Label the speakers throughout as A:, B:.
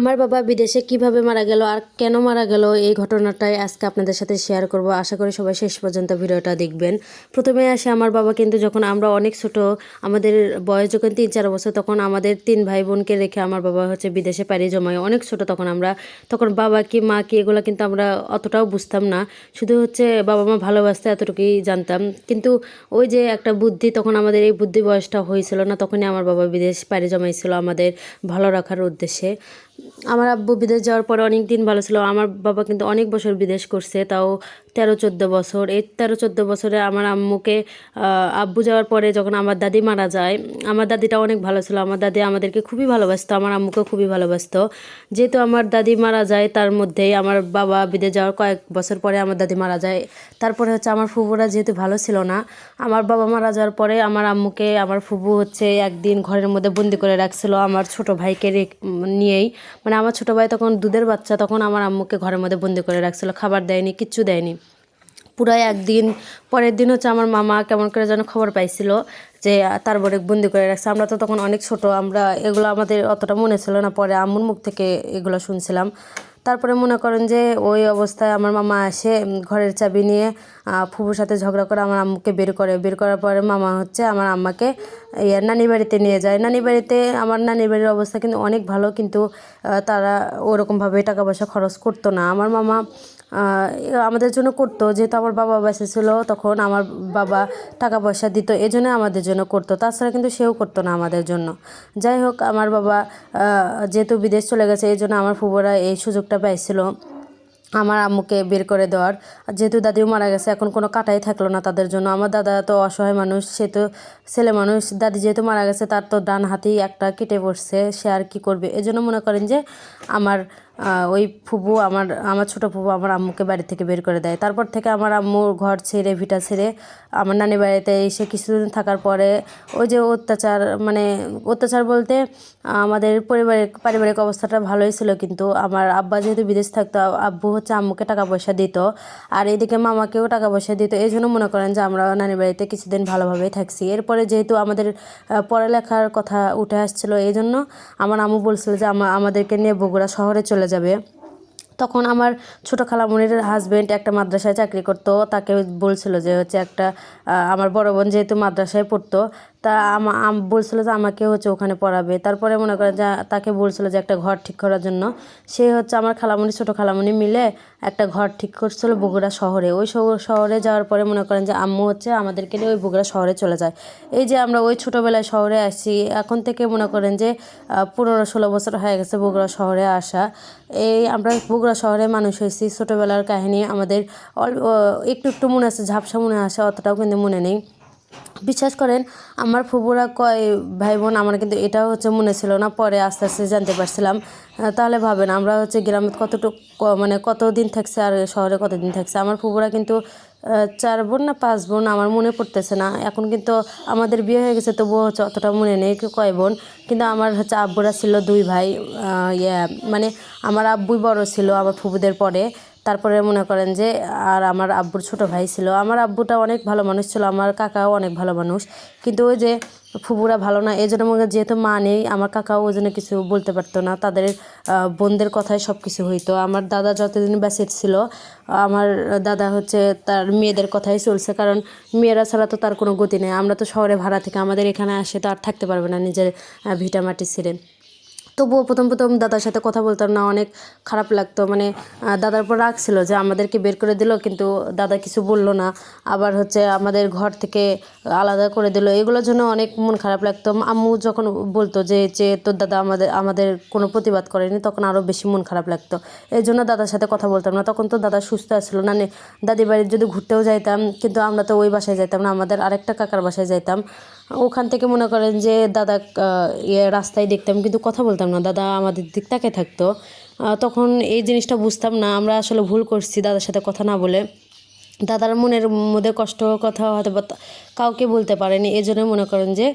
A: আমার বাবা বিদেশে কিভাবে মারা গেল আর কেন মারা গেল এই ঘটনাটাই আজকে আপনাদের সাথে শেয়ার করব। আশা করি সবাই শেষ পর্যন্ত ভিডিওটা দেখবেন। প্রথমে আসে আমার বাবা কিন্তু যখন আমরা অনেক ছোট, আমাদের বয়স যখন 3-4 বছর, তখন আমাদের 3 ভাই বোনকে রেখে আমার বাবা বিদেশে পাড়ি জমায়। অনেক ছোট তখন আমরা, তখন বাবা কি মা কি এগুলো কিন্তু আমরা অতটাও বুঝতাম না। শুধু বাবা মা ভালোবাসতে এতটুকুই জানতাম। কিন্তু ওই যে একটা বুদ্ধি, তখন আমাদের এই বুদ্ধি বয়সটা হয়েছিল না, তখনই আমার বাবা বিদেশ পাড়ি জমাইছিল আমাদের ভালো রাখার উদ্দেশ্যে। আমার আব্বু বিদেশ যাওয়ার পরে অনেক দিন ভালো ছিল। আমার বাবা কিন্তু অনেক বছর বিদেশ করছে, তাও 13-14 বছর। এই 13-14 বছরে আমার আম্মুকে আব্বু যাওয়ার পরে যখন আমার দাদি মারা যায়, আমার দাদিটা অনেক ভালো ছিল। আমার দাদি আমাদেরকে খুবই ভালোবাসতো, আমার আম্মুকে খুবই ভালোবাসতো। যেহেতু আমার দাদি মারা যায়, তার মধ্যেই আমার বাবা বিদেশ যাওয়ার কয়েক বছর পরে আমার দাদি মারা যায়। তারপরে আমার ফুফুরা যেহেতু ভালো ছিল না, আমার বাবা মারা যাওয়ার পরে আমার আম্মুকে আমার ফুফু একদিন ঘরের মধ্যে বন্দি করে রাখছিল আমার ছোট ভাইকে নিয়েই। মানে আমার ছোটো ভাই তখন দুধের বাচ্চা, তখন আমার আম্মুকে ঘরের মধ্যে বন্দি করে রাখছিল, খাবার দেয়নি, কিচ্ছু দেয়নি পুরাই একদিন। পরের দিন আমার মামা কেমন করে যেন খবর পাইছিল যে তারপরে বন্দি করে রাখছে। আমরা তো তখন অনেক ছোট, আমরা এগুলো আমাদের অতটা মনে ছিল না, পরে আম্মুর মুখ থেকে এগুলো শুনছিলাম। তারপরে মনে করেন যে ওই অবস্থায় আমার মামা আসে ঘরের চাবি নিয়ে, ফুফুর সাথে ঝগড়া করে আমার আম্মুকে বের করার পরে মামা আমার আম্মাকে নানি বাড়িতে নিয়ে যায়। নানি বাড়িতে, আমার নানির বাড়ির অবস্থা কিন্তু অনেক ভালো, কিন্তু তারা ওরকমভাবে টাকা পয়সা খরচ করতো না। আমার মামা আমাদের জন্য করতো, যেহেতু আমার বাবা বেঁচে ছিল তখন আমার বাবা টাকা পয়সা দিত, এজন্য আমাদের জন্য করতো, তাছাড়া কিন্তু সেও করতো না আমাদের জন্য। যাই হোক, আমার বাবা যেহেতু বিদেশ চলে গেছে, এই জন্য আমার ফুফুরা এই সুযোগটা পাইছিল আমার আম্মুকে বের করে দেওয়ার। যেহেতু দাদিও মারা গেছে, এখন কোনো কাটাই থাকলো না তাদের জন্য। আমার দাদা তো অসহায় মানুষ, সে তো ছেলে মানুষ। দাদি যেহেতু মারা গেছে, তার তো ডান হাতেই একটা কেটে পড়ছে, সে আর কি করবে। এজন্য মনে করেন যে আমার ওই ফুবু, আমার ছোটো ফুবু আমার আম্মুকে বাড়ি থেকে বের করে দেয়। তারপর থেকে আমার আম্মু ঘর ছেড়ে, ভিটা ছেড়ে আমার নানি বাড়িতে এসে কিছুদিন থাকার পরে ওই যে অত্যাচার, মানে অত্যাচার বলতে আমাদের পারিবারিক অবস্থাটা ভালোই ছিল, কিন্তু আমার আব্বা যেহেতু বিদেশ থাকতো, আব্বু আম্মুকে টাকা পয়সা দিত, আর এদিকে মামাকেও টাকা পয়সা দিত। এই জন্য মনে করেন যে আমরা নানি বাড়িতে কিছুদিন ভালোভাবেই থাকছি। এরপরে যেহেতু আমাদের পড়ালেখার কথা উঠে আসছিল, এই জন্য আমার আম্মু বলছিল যে আমাদেরকে নিয়ে বগুড়া শহরে চলে যাবে। তখন আমার ছোটো খালামণির হাজব্যান্ড একটা মাদ্রাসায় চাকরি করতো, তাকে বলছিল যে একটা আমার বড় বোন যেহেতু মাদ্রাসায় পড়তো, তা বলছিল যে আমাকে ওখানে পড়াবে। তারপরে মনে করেন যে তাকে বলছিল যে একটা ঘর ঠিক করার জন্য। সে আমার খালামণি, ছোটো খালামণি মিলে একটা ঘর ঠিক করছিল বগুড়া শহরে। ওই শহরে যাওয়ার পরে মনে করেন যে আম্মু আমাদেরকে নিয়ে ওই বগুড়া শহরে চলে যায়। এই যে আমরা ওই ছোটোবেলায় শহরে আসছি, এখন থেকে মনে করেন যে 15-16 বছর হয়ে গেছে বগুড়া শহরে আসা। এই আমরা বগুড়া শহরে মানুষ হয়েছি। ছোটোবেলার কাহিনী আমাদের একটু একটু মনে আছে, ঝাপসা মনে আসে, অতটাও কিন্তু মনে নেই। বিশ্বাস করেন, আমার ফুফুরা কয় ভাই বোন আমার কিন্তু এটাও মনে ছিল না, পরে আস্তে আস্তে জানতে পারছিলাম। তাহলে ভাবেন আমরা গ্রামে কতটুকু, মানে কতদিন থাকছে আর শহরে কতদিন থাকছে। আমার ফুফুরা কিন্তু 4 বোন না 5 বোন, আমার মনে পড়তেছে না এখন, কিন্তু আমাদের বিয়ে হয়ে গেছে, তবুও অতটা মনে নেই কয় বোন। কিন্তু আমার আব্বুরা ছিল 2 ভাই, মানে আমার আব্বুই বড় ছিল আমার ফুফুদের পরে। তারপরে মনে করেন যে আর আমার আব্বুর ছোট ভাই ছিল। আমার আব্বুটা অনেক ভালো মানুষ ছিল, আমার কাকাও অনেক ভালো মানুষ, কিন্তু ওই যে ফুফুরা ভালো না, এই জন্য মনে যেহেতু মা নেই, আমার কাকাও ওই জন্য কিছু বলতে পারতো না। তাদের বোনদের কথায় সব কিছু হইতো। আমার দাদা যতদিন বেঁচে ছিল, আমার দাদা তার মেয়েদের কথাই চলছে, কারণ মেয়েরা ছাড়া তো তার কোনো গতি নেই। আমরা তো শহরে ভাড়া থেকে আমাদের এখানে আসে, তো আর থাকতে পারবে না নিজের ভিটা মাটি ছেড়ে। তবুও প্রথম দাদার সাথে কথা বলতাম না, অনেক খারাপ লাগতো। মানে দাদার উপর রাগ ছিল যে আমাদেরকে বের করে দিল, কিন্তু দাদা কিছু বললো না। আবার আমাদের ঘর থেকে আলাদা করে দিল, এগুলোর জন্য অনেক মন খারাপ লাগতো। আম্মু যখন বলতো যে তোর দাদা আমাদের কোনো প্রতিবাদ করেনি, তখন আরও বেশি মন খারাপ লাগতো। এই জন্য দাদার সাথে কথা বলতাম না। তখন তো দাদা সুস্থ আসছিল না, দাদি বাড়ির যদি ঘুরতেও যাইতাম, কিন্তু আমরা তো ওই বাসায় যাইতাম না, আমাদের আরেকটা কাকার বাসায় যাইতাম। ওখান থেকে মনে করেন যে দাদা রাস্তায় দেখতাম, কিন্তু কথা বলতাম না, দাদা আমাদের দিক তাকিয়ে থাকতো। তখন এই জিনিসটা বুঝতাম না, আমরা আসলে ভুল করছি দাদার সাথে কথা না বলে। দাদার মনের মধ্যে কষ্ট কথা হয়তো বা কাউকে বলতে পারেনি, এই জন্য মনে করেন যে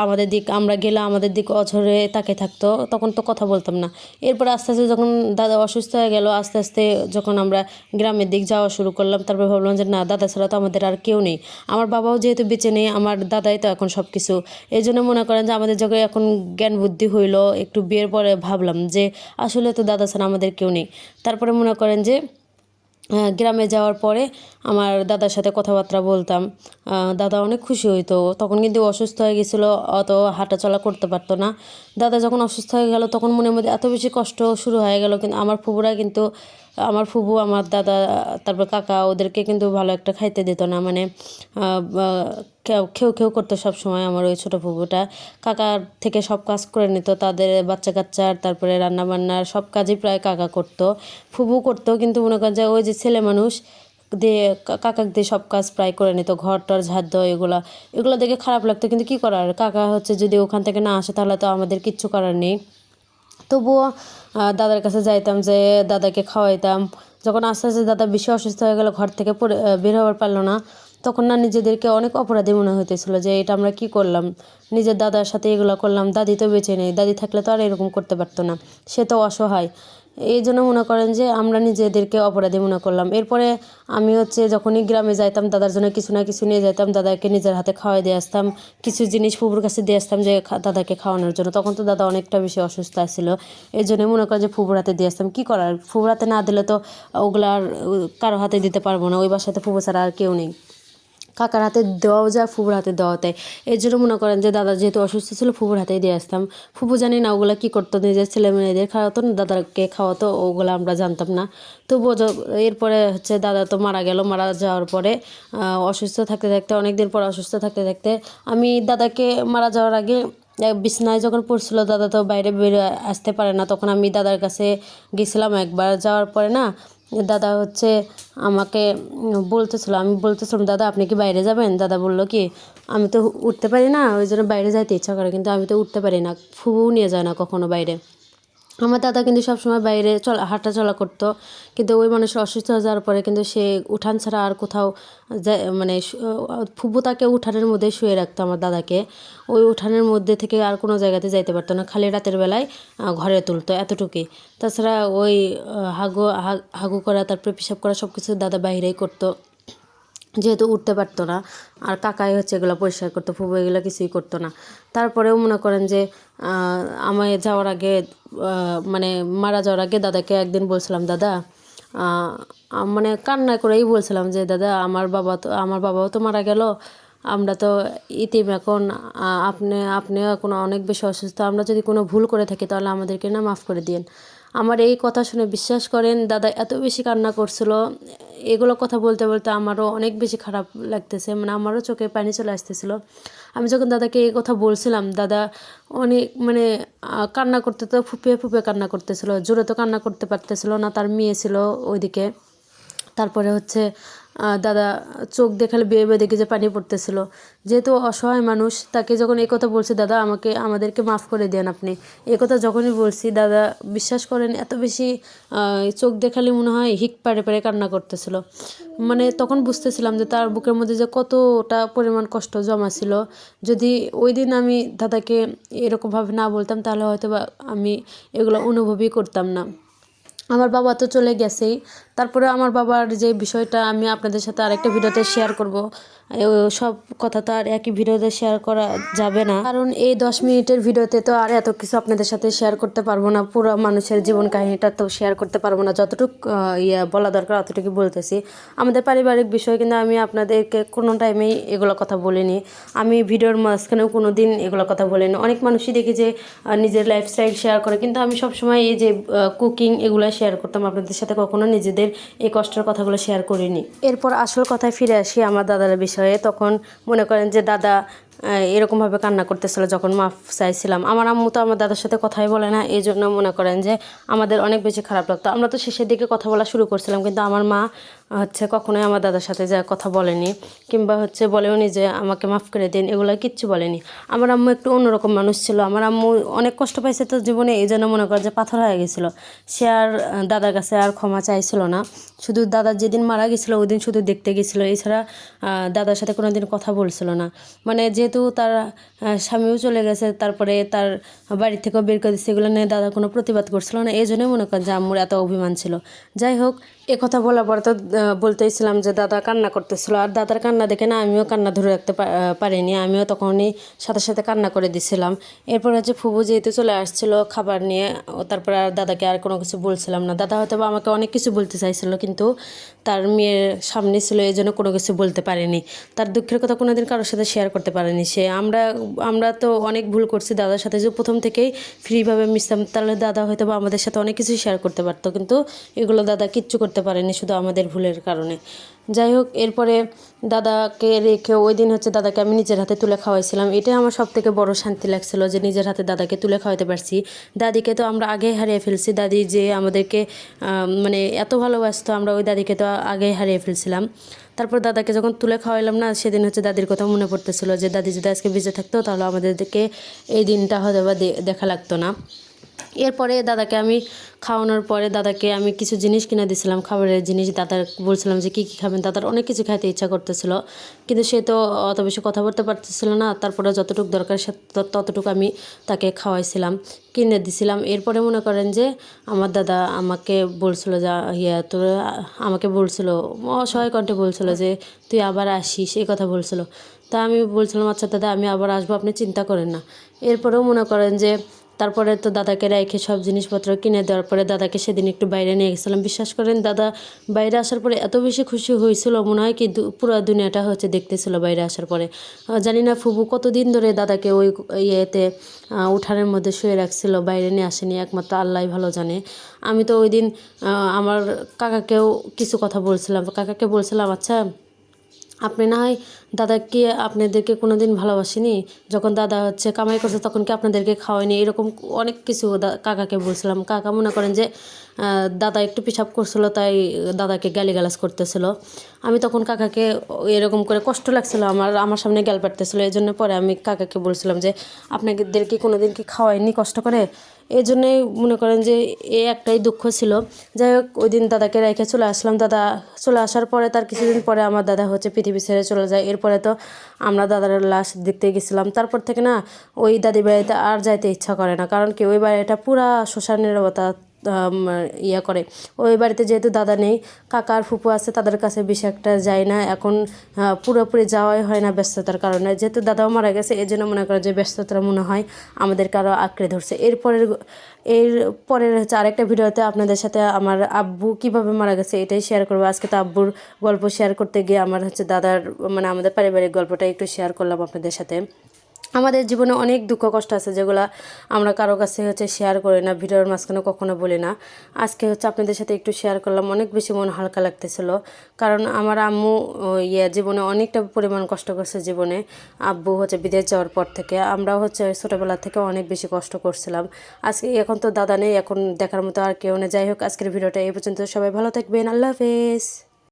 A: আমাদের দিক আমরা গেলে আমাদের দিক অঝরে তাকে থাকতো, তখন তো কথা বলতাম না। এরপর আস্তে আস্তে যখন দাদা অসুস্থ হয়ে গেল, আস্তে আস্তে যখন আমরা গ্রামের দিক যাওয়া শুরু করলাম, তারপর ভাবলাম যে না, দাদা ছাড়া তো আমাদের আর কেউ নেই। আমার বাবাও যেহেতু বেঁচে নেই, আমার দাদাই তো এখন সব কিছু। এই জন্য মনে করেন যে আমাদের যখন এখন জ্ঞান বুদ্ধি হইলো, একটু বিয়ের পরে ভাবলাম যে আসলে তো দাদা ছাড়া আমাদের কেউ নেই। তারপরে মনে করেন যে গ্রামে যাওয়ার পরে আমার দাদার সাথে কথাবার্তা বলতাম। দাদা অনেক খুশি হইতো। তখন কিন্তু অসুস্থ হয়ে গেছিলো, অত হাঁটাচলা করতে পারতো না। দাদা যখন অসুস্থ হয়ে গেল তখন মনের মধ্যে এত বেশি কষ্ট শুরু হয়ে গেল। কিন্তু আমার ফুবুরা কিন্তু, আমার ফুবু, আমার দাদা, তারপর কাকা, ওদেরকে কিন্তু ভালো একটা খাইতে দিত না। মানে খেউ খেউ করতো সবসময় আমার ওই ছোটো ফুবুটা। কাকার থেকে সব কাজ করে নিত, তাদের বাচ্চা কাচ্চার, তারপরে রান্না বান্নার সব কাজই প্রায় কাকা করতো। ফুবু করতো, কিন্তু মনে করেন যে ওই যে ছেলে মানুষ দিয়ে কাকা দিয়ে সব কাজ প্রায় করে নিত, ঘর টর ঝাড় দেওয়া, এগুলো দেখে খারাপ লাগতো। কিন্তু কী করার, কাকা হচ্ছে যদি ওখান থেকে না আসে তাহলে তো আমাদের কিচ্ছু করার নেই। তবুও দাদার কাছে যাইতাম, যে দাদাকে খাওয়াইতাম। যখন আস্তে আস্তে দাদা বেশি অসুস্থ হয়ে গেল, ঘর থেকে বের হওয়ার পারলো না, তখন না নিজেদেরকে অনেক অপরাধী মনে হইতেছিল যে এটা আমরা কি করলাম, নিজের দাদার সাথে এগুলো করলাম। দাদি তো বেঁচে নেই, দাদি থাকলে তো আর এরকম করতে পারতো না, সে তো অসহায়। এই জন্য মনে করেন যে আমরা নিজেদেরকে অপরাধী মনে করলাম। এরপরে আমি হচ্ছে যখনই গ্রামে যাইতাম, দাদার জন্য কিছু না কিছু নিয়ে যেতাম, দাদাকে নিজের হাতে খাওয়াই দিয়ে আসতাম, কিছু জিনিস ফুবুর কাছে দিয়ে আসতাম যে দাদাকে খাওয়ানোর জন্য। তখন তো দাদা অনেকটা বেশি অসুস্থ ছিল, এই জন্যই মনে করেন যে ফুবুর হাতে দিয়ে আসতাম। কী করার, ফুবুর হাতে না দিলে তো ওগুলো আর কারো হাতে দিতে পারবো না, ওই বাসাতে ফুবু ছাড়া আর কেউ নেই। কাকার হাতে দেওয়াও যায়, ফুবুর হাতে দেওয়া দেয়। এই জন্য মনে করেন যে দাদা যেহেতু অসুস্থ ছিল, ফুবুর হাতেই দিয়ে আসতাম। ফুবু জানি না ওগুলো কী করতো, নিজের ছেলে মেয়েদের খাওয়াতো না, দাদাকে খাওয়াতো, ওগুলো আমরা জানতাম না। তবুও এরপরে হচ্ছে দাদা তো মারা গেল। মারা যাওয়ার পরে অসুস্থ থাকতে থাকতে, অনেক দিন পর অসুস্থ থাকতে থাকতে, আমি দাদাকে মারা যাওয়ার আগে বিছনায় যখন পড়ছিল, দাদা তো বাইরে বেরিয়ে আসতে পারে না, তখন আমি দাদার কাছে গেছিলাম একবার। যাওয়ার পরে না, দাদা হচ্ছে আমাকে বলতেছিল, আমি বলতেছিলাম দাদা আপনি কি বাইরে যাবেন? দাদা বললো কি, আমি তো উঠতে পারি না, ওই জন্য বাইরে যাইতে ইচ্ছা করে, কিন্তু আমি তো উঠতে পারি না, ফুবু নিয়ে যায় না কখনো বাইরে। আমার দাদা কিন্তু সবসময় বাইরে হাঁটাচলা করতো, কিন্তু ওই মানুষ অসুস্থ হয়ে যাওয়ার পরে কিন্তু সে উঠান ছাড়া আর কোথাও যায়, মানে ফুবু তাকে উঠানের মধ্যে শুয়ে রাখতো আমার দাদাকে। ওই উঠানের মধ্যে থেকে আর কোনো জায়গাতে যাইতে পারতো না, খালি রাতের বেলায় ঘরে তুলতো, এতটুকুই। তাছাড়া ওই হাগু করা, তারপরে পেশাব করা সব কিছু দাদা বাইরেই করতো, যেহেতু উঠতে পারতো না। আর কাকাই হচ্ছে এগুলো পরিষ্কার করতো, ফুবু এগুলো কিছুই করতো না। তারপরেও মনে করেন যে আমায় যাওয়ার আগে, মানে মারা যাওয়ার আগে দাদাকে একদিন বলছিলাম, দাদা মানে কান্না করেই বলছিলাম যে দাদা আমার বাবাও তো মারা গেল, আমরা তো ইতিম এখন, আপনিও এখন অনেক বেশি অসুস্থ, আমরা যদি কোনো ভুল করে থাকি তাহলে আমাদেরকে না মাফ করে দিন। আমার এই কথা শুনে বিশ্বাস করেন দাদা এত বেশি কান্না করছিল। এগুলো কথা বলতে বলতে আমারও অনেক বেশি খারাপ লাগতেছে, মানে আমারও চোখে পানি চলে আসতেছিলো। আমি যখন দাদাকে এই কথা বলছিলাম, দাদা অনেক মানে কান্না করতে, তো ফুপিয়ে ফুপিয়ে কান্না করতেছিল, জোরে তো কান্না করতে পারতেছিল না, তার মেয়ে ছিল ওইদিকে। তারপরে হচ্ছে দাদা চোখ দেখালে বেয়ে বেয়ে দেখে যে পানি পড়তেছিল। যেহেতু অসহায় মানুষ, তাকে যখন এই কথা বলছি, দাদা আমাদেরকে মাফ করে দেন আপনি, এই কথা যখনই বলছি, দাদা বিশ্বাস করেন এত বেশি চোখ দেখালে মনে হয় হিক পাড়ে পাড়ে কান্না করতেছিল। মানে তখন বুঝতেছিলাম যে তার বুকের মধ্যে যে কতটা পরিমাণ কষ্ট জমা ছিল। যদি ওই দিন আমি দাদাকে এরকমভাবে না বলতাম, তাহলে হয়তো বা আমি এগুলো অনুভবই করতাম না। আমার বাবা তো চলে গেছেই, তারপরে আমার বাবার যে বিষয়টা আমি আপনাদের সাথে আরেকটা ভিডিওতে শেয়ার করব। সব কথা তো আর একই ভিডিওতে শেয়ার করা যাবে না, কারণ এই 10 মিনিটের ভিডিওতে তো আর এত কিছু আপনাদের সাথে শেয়ার করতে পারবো না, পুরো মানুষের জীবন কাহিনীটা তো শেয়ার করতে পারবো না। যতটুকু বলা দরকার অতটুকু বলতেছি। আমাদের পারিবারিক বিষয় কিন্তু আমি আপনাদেরকে কোনো টাইমেই এগুলো কথা বলিনি, আমি ভিডিওর মাঝখানেও কোনো দিন এগুলো কথা বলিনি। অনেক মানুষই দেখি যে নিজের লাইফস্টাইল শেয়ার করে, কিন্তু আমি সবসময় এই যে কুকিং এগুলো শেয়ার করতাম আপনাদের সাথে, কখনো নিজেদের এই কষ্টের কথাগুলো শেয়ার করিনি। এরপর আসল কথায় ফিরে আসি আমার দাদার বিষয়ে। তখন মনে করেন যে দাদা এরকমভাবে কান্না করতেছিল যখন মাফ চাইছিলাম। আমার আম্মু তো আমার দাদার সাথে কথাই বলে না, এই জন্য মনে করেন যে আমাদের অনেক বেশি খারাপ লাগতো। আমরা তো শেষের দিকে কথা বলা শুরু করছিলাম, কিন্তু আমার মা কখনোই আমার দাদার সাথে যা কথা বলেনি, কিংবা বলেওনি যে আমাকে মাফ করে দিন, এগুলো কিচ্ছু বলেনি। আমার আম্মু একটু অন্যরকম মানুষ ছিল। আমার আম্মু অনেক কষ্ট পাইছে তো জীবনে, এই জন্য মনে করেন যে পাথর হয়ে গেছিলো। সে আর দাদার কাছে আর ক্ষমা চাইছিল না। শুধু দাদার যেদিন মারা গেছিলো ওই দিন শুধু দেখতে গেছিলো, এছাড়া দাদার সাথে কোনো দিন কথা বলছিল না। মানে যেহেতু তার স্বামীও চলে গেছে, তারপরে তার বাড়ি থেকেও বের করে দিচ্ছে, এগুলো নিয়ে দাদা কোনো প্রতিবাদ করছিল না। এই জন্যই মনে করেন যে আম্মুর এত অভিমান ছিল। যাই হোক, কথা বলার পরে তো বলতেইছিলাম যে দাদা কান্না করতেছিল, আর দাদার কান্না দেখে না আমিও কান্না ধরে রাখতে পারিনি। আমিও তখনই সাথে সাথে কান্না করে দিছিলাম। এরপর ফুবু যেহেতু চলে আসছিল খাবার নিয়ে, তারপরে আর দাদাকে আর কোনো কিছু বলছিলাম না। দাদা হয়তো আমাকে অনেক কিছু বলতে চাইছিল, কিন্তু তার মেয়ের সামনে ছিল, এই জন্য কোনো কিছু বলতে পারেনি। তার দুঃখের কথা কোনো দিন কারোর সাথে শেয়ার করতে পারেনি সে। আমরা তো অনেক ভুল করছি দাদার সাথে, যে প্রথম থেকেই ফ্রিভাবে মিশতাম, তাহলে দাদা হয়তো আমাদের সাথে অনেক কিছু শেয়ার করতে পারতো, কিন্তু এগুলো দাদা কিচ্ছু করতে পারেনি, শুধু আমাদের ভুলের কারণে। যাই হোক, এরপরে দাদাকে রেখে ওই দিন দাদাকে আমি নিজের হাতে তুলে খাওয়াইছিলাম। এটাই আমার সব থেকে বড় শান্তি লাগছিল, যে নিজের হাতে দাদাকে তুলে খাওয়াতে পারছি। দাদিকে তো আমরা আগেই হারিয়ে ফেলছি। দাদি যে আমাদেরকে মানে এত ভালোবাসতো, আমরা ওই দাদিকে তো আগেই হারিয়ে ফেলছিলাম। তারপর দাদাকে যখন তুলে খাওয়াইলাম না, সেদিন দাদির কথা মনে পড়তেছিল, যে দাদি যদি আজকে বেঁচে থাকতো তাহলে আমাদেরকে এই দিনটা হয়তো বা দেখা লাগতো না। এরপরে দাদাকে আমি খাওয়ানোর পরে দাদাকে আমি কিছু জিনিস কিনে দিয়েছিলাম, খাবারের জিনিস। দাদার বলছিলাম যে কী কী খাবেন। দাদার অনেক কিছু খাইতে ইচ্ছা করতেছিল, কিন্তু সে তো অত বেশি কথা বলতে পারতেছিল না। তারপরে যতটুকু দরকার ততটুকু আমি তাকে খাওয়াইছিলাম, কিনে দিছিলাম। এরপরে মনে করেন যে আমার দাদা আমাকে বলছিল যে তোর আমাকে বলছিল, অসহায় কণ্ঠে বলছিল যে তুই আবার আসিস, এই কথা বলছিল। তা আমি বলছিলাম আচ্ছা দাদা, আমি আবার আসবো, আপনি চিন্তা করেন না। এরপরেও মনে করেন যে তারপরে তো দাদাকে রেখে সব জিনিসপত্র কিনে দেওয়ার পরে দাদাকে সেদিন একটু বাইরে নিয়ে গেছিলাম। বিশ্বাস করেন, দাদা বাইরে আসার পরে এত বেশি খুশি হয়েছিল, মনে হয় কি পুরো দুনিয়াটা দেখতেছিল বাইরে আসার পরে। জানি না ফুবু কতদিন ধরে দাদাকে ওই ইয়েতে উঠানের মধ্যে শুয়ে রাখছিল, বাইরে নিয়ে আসেনি, একমাত্র আল্লাহই ভালো জানে। আমি তো ওই দিন আমার কাকাকেও কিছু কথা বলছিলাম, কাকাকে বলছিলাম আচ্ছা আপনি না হয় দাদাকে আপনাদেরকে কোনো দিন ভালোবাসেনি, যখন দাদা কামাই করছে তখন কি আপনাদেরকে খাওয়ায়নি, এরকম অনেক কিছু কাকাকে বলছিলাম। কাকা মনে করেন যে দাদা একটু পেশাব করছিল, তাই দাদাকে গালিগালাজ করতেছিল। আমি তখন কাকাকে এরকম করে কষ্ট লাগছিল, আমার সামনে গাল পাড়তেছিল। এই জন্য পরে আমি কাকাকে বলছিলাম যে আপনাদেরকে কোনো দিন কি খাওয়ায়নি কষ্ট করে। এই জন্যই মনে করেন যে একটাই দুঃখ ছিল। যাই হোক, ওই দিন দাদাকে রেখে চলে আসলাম। দাদা চলে আসার পরে তার কিছুদিন পরে আমার দাদা পৃথিবী ছেড়ে চলে যায়। এরপরে তো আমরা দাদার লাশ দেখতে গেছিলাম। তারপর থেকে না ওই দাদি বাড়িতে আর যাইতে ইচ্ছা করে না, কারণ কি ওই বাড়িটা পুরা শ্মশান নীরবতা করে। ওই বাড়িতে যেহেতু দাদা নেই, কাকা আর ফুপু আছে, তাদের কাছে বেশি একটা যায় না এখন। পুরোপুরি যাওয়াই হয় না ব্যস্ততার কারণে। যেহেতু দাদাও মারা গেছে, এই জন্য মনে করে যে ব্যস্ততা মনে হয় আমাদেরকে আরও আঁকড়ে ধরছে। এর পরের আরেকটা ভিডিওতে আপনাদের সাথে আমার আব্বু কিভাবে মারা গেছে এটাই শেয়ার করবো। আজকে তো আব্বুর গল্প শেয়ার করতে গিয়ে আমার দাদার মানে আমাদের পারিবারিক গল্পটা একটু শেয়ার করলাম আপনাদের সাথে। আমাদের জীবনে অনেক দুঃখ কষ্ট আছে, যেগুলো আমরা কারো কাছে শেয়ার করি না, ভিডিওর মাঝখানে কখনো বলি না। আজকে আপনাদের সাথে একটু শেয়ার করলাম। অনেক বেশি মন হালকা লাগতেছিল, কারণ আমার আম্মু জীবনে অনেকটা পরিমাণ কষ্ট করছে। জীবনে আব্বু বিদেশ যাওয়ার পর থেকে আমরাও ছোটোবেলা থেকে অনেক বেশি কষ্ট করছিলাম। এখন তো দাদা নেই, এখন দেখার মতো আর কেউ নেই। যাই হোক, আজকের ভিডিওটা এই পর্যন্ত। সবাই ভালো থাকবেন, আল্লাহ হাফেজ।